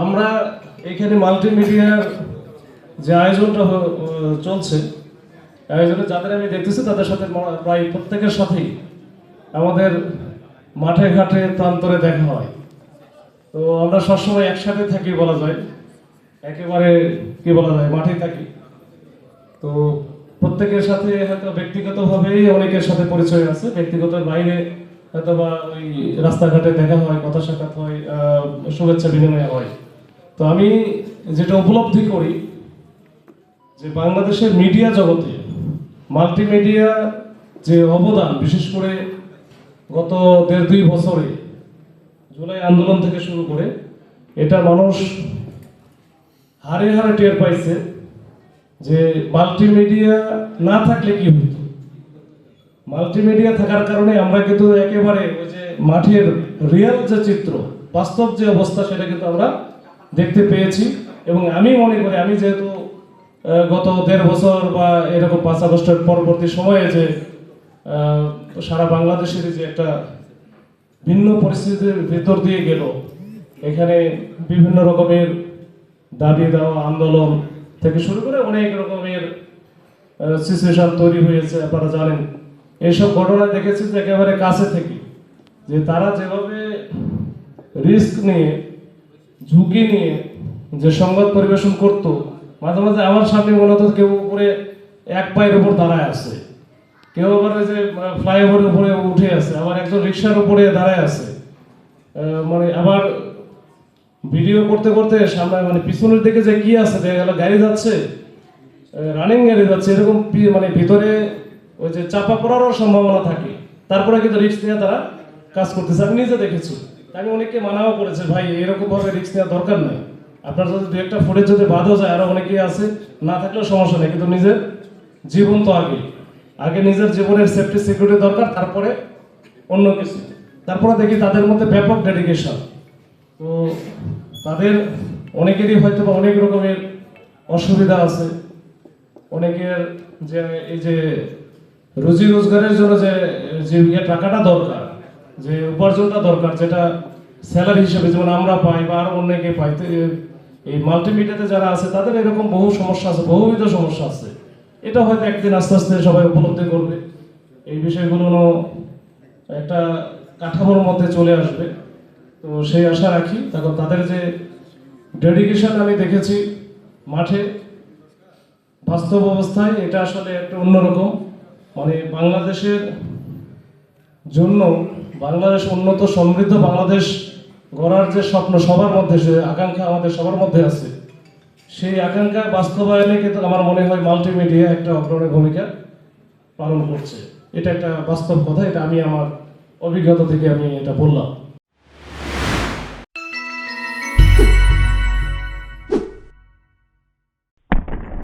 আমরা এখানে মাল্টিমিডিয়ার যে আয়োজনটা চলছে, আয়োজনে যাদের আমি দেখতেছি তাদের সাথে প্রায় প্রত্যেকের সাথেই আমাদের মাঠে ঘাটে প্রান্তরে দেখা হয়। তো আমরা সবসময় একসাথে থাকি বলা যায়, একেবারে কি বলা যায়, মাঠেই থাকি। তো প্রত্যেকের সাথে হয়তো ব্যক্তিগতভাবেই অনেকের সাথে পরিচয় আছে, ব্যক্তিগত বাইরে হয়তো বা ওই রাস্তাঘাটে দেখা হয়, কথা সাক্ষাৎ হয়, শুভেচ্ছা বিনিময় হয়। তো আমি যেটা উপলব্ধি করি যে বাংলাদেশের মিডিয়া জগতে মাল্টিমিডিয়া যে অবদান, বিশেষ করে গত 1.5-2 বছরে জুলাই আন্দোলন থেকে শুরু করে, এটা মানুষ হারে হারে টের পাইছে যে মাল্টিমিডিয়া না থাকলে কি হতো। মাল্টিমিডিয়া থাকার কারণে আমরা কিন্তু একেবারে ওই যে মাঠের রিয়েল যে চিত্র, বাস্তব যে অবস্থা, সেটা কিন্তু আমরা দেখতে পেয়েছি। এবং আমি মনে করি, আমি যেহেতু গত 1.5 বছর বা এরকম 5 আগস্টের পরবর্তী সময়ে যে সারা বাংলাদেশের যে একটা ভিন্ন পরিস্থিতির ভিতর দিয়ে গেল, এখানে বিভিন্ন রকমের দাবি দেওয়া, আন্দোলন থেকে শুরু করে অনেক রকমের সিচুয়েশন তৈরি হয়েছে, আপনারা জানেন। এইসব ঘটনা দেখেছি যে একেবারে কাছে থেকে, যে তারা যেভাবে রিস্ক নিয়ে, ঝুঁকি নিয়ে যে সংবাদ পরিবেশন করতো, মাঝে মাঝে আমার সামনে মনে হতো কেউ উপরে এক পায়ের উপর দাঁড়ায় আছে, কেউ আবার ওই যে ফ্লাইওভারের উপরে উঠে আছে, আবার একজন রিক্সার উপরে দাঁড়ায় আছে, মানে আবার ভিডিও করতে করতে সামনে মানে পিছনের দিকে যে কি আছে দেখা গেল গাড়ি যাচ্ছে, রানিং গাড়ি যাচ্ছে, এরকম মানে ভিতরে ওই যে চাপা পড়ারও সম্ভাবনা থাকে। তারপরে কিন্তু রিস্ক নিয়ে তারা কাজ করতেছে, আমি নিজে দেখেছি। আমি অনেককে মানাও করেছে, ভাই এরকম ভাবে রিস্ক নেওয়ার দরকার নেই, আপনার যদি 2-1টা ফুটেজ যদি বাদও যায়, আরো অনেকেই আছে, না থাকলেও সমস্যা নেই, কিন্তু নিজের জীবন তো আগে আগে নিজের জীবনের সেফটি সিকিউরিটি দরকার, তারপরে অন্য কিছু। তারপরে দেখি তাদের মধ্যে ব্যাপক ডেডিকেশন। তো তাদের অনেকেরই হয়তো বা অনেক রকমের অসুবিধা আছে, অনেকের যে এই যে রুজি রোজগারের জন্য যে টাকাটা দরকার, যে উপার্জনটা দরকার, যেটা স্যালারি হিসেবে যেমন আমরা পাই বা আরো অনেকে পাই, এই মাল্টিমিডিয়াতে যারা আছে তাদের এরকম বহু সমস্যা আছে, বহুবিধ সমস্যা আছে। এটা হয়তো একদিন আস্তে আস্তে সবাই উপলব্ধি করবে, এই বিষয়গুলো একটা কাঠামোর মধ্যে চলে আসবে। তো সেই আশা রাখি। তখন তাদের যে ডেডিকেশন আমি দেখেছি মাঠে, বাস্তব অবস্থায়, এটা আসলে একটা অন্যরকম। মানে বাংলাদেশের জন্য, বাংলাদেশ উন্নত সমৃদ্ধ বাংলাদেশ গড়ার যে স্বপ্ন সবার মধ্যে, সে আকাঙ্ক্ষা আমাদের সবার মধ্যে আছে, সেই আকাঙ্ক্ষা বাস্তবায়নে কিন্তু আমার মনে হয় মাল্টিমিডিয়া একটা অগ্রণী ভূমিকা পালন করছে। এটা একটা বাস্তব কথা, এটা আমি আমার অভিজ্ঞতা থেকে আমি এটা বললাম।